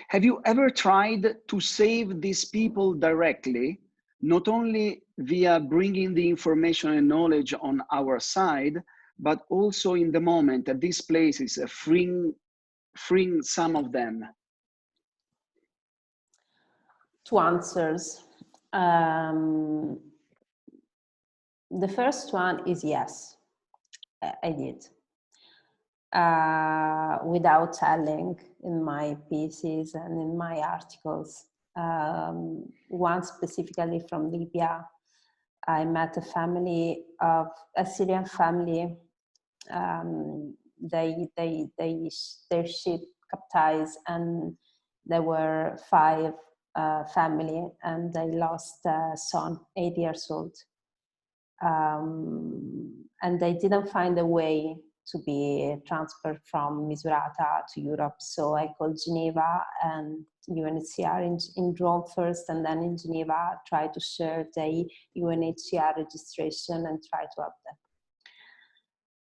Have you ever tried to save these people directly, not only via bringing the information and knowledge on our side, but also in the moment at these places, freeing some of them? Two answers. The first one is yes, I did. Without telling in my pieces and in my articles. One specifically from Libya, I met a family of a Syrian family. Their ship capsized, and there were 5 family, and they lost a son, 8 years old. And they didn't find a way to be transferred from Misurata to Europe. So I called Geneva and UNHCR in Rome first, and then in Geneva, try to share the UNHCR registration and try to help them.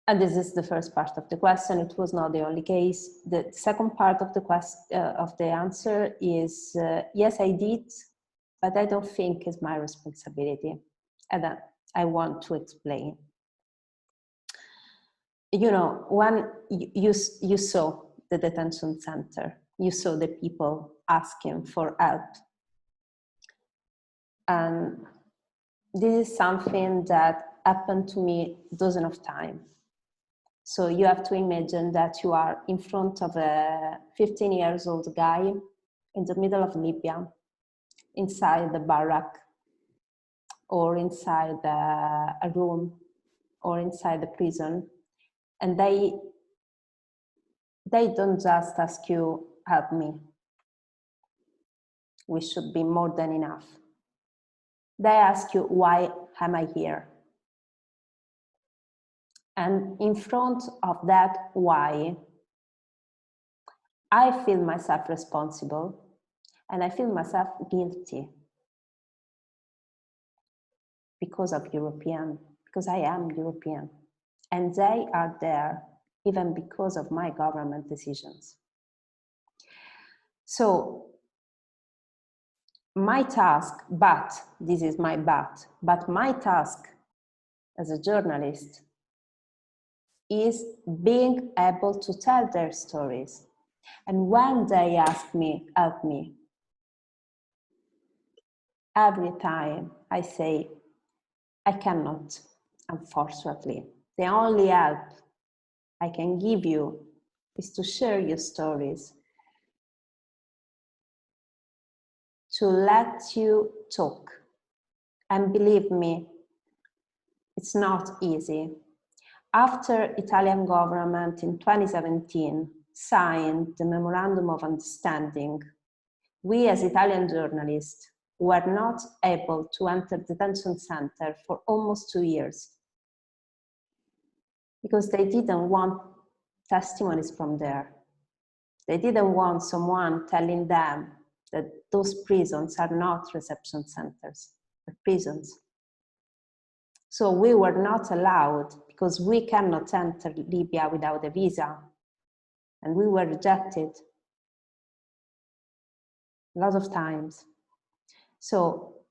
And this is the first part of the question. It was not the only case. The second part of the question, of the answer is, yes, I did, but I don't think it's my responsibility. And I want to explain. You know, when you saw the detention center, you saw the people asking for help. And this is something that happened to me dozens of times. So you have to imagine that you are in front of a 15-year-old guy in the middle of Libya, inside the barrack, or inside a room, or inside the prison. And they don't just ask you, help me. We should be more than enough. They ask you, why am I here? And in front of that why, I feel myself responsible and I feel myself guilty because of European, because I am European. And they are there even because of my government decisions. So my task, but this is my but my task as a journalist is being able to tell their stories. And when they ask me, help me, every time I say, I cannot, unfortunately. The only help I can give you is to share your stories, to let you talk. And believe me, it's not easy. After Italian government in 2017 signed the Memorandum of Understanding, we as Italian journalists were not able to enter the detention center for almost 2 years because they didn't want testimonies from there. They didn't want someone telling them that those prisons are not reception centers, they're prisons. So we were not allowed because we cannot enter Libya without a visa, and we were rejected a lot of times. So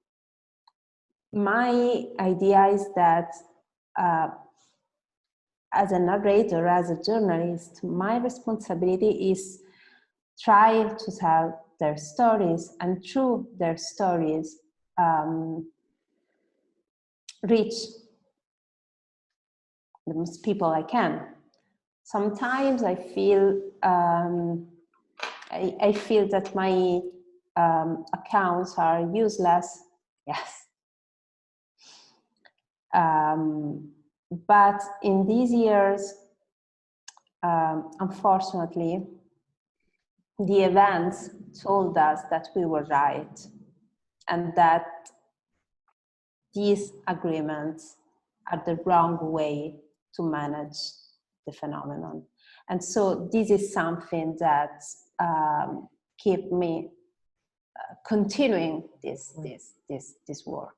my idea is that as a narrator, as a journalist, my responsibility is try to tell their stories, and through their stories, reach the most people I can. Sometimes I feel I feel that my accounts are useless. Yes. But in these years, unfortunately, the events told us that we were right and that these agreements are the wrong way to manage the phenomenon. And so this is something that keep me continuing this work.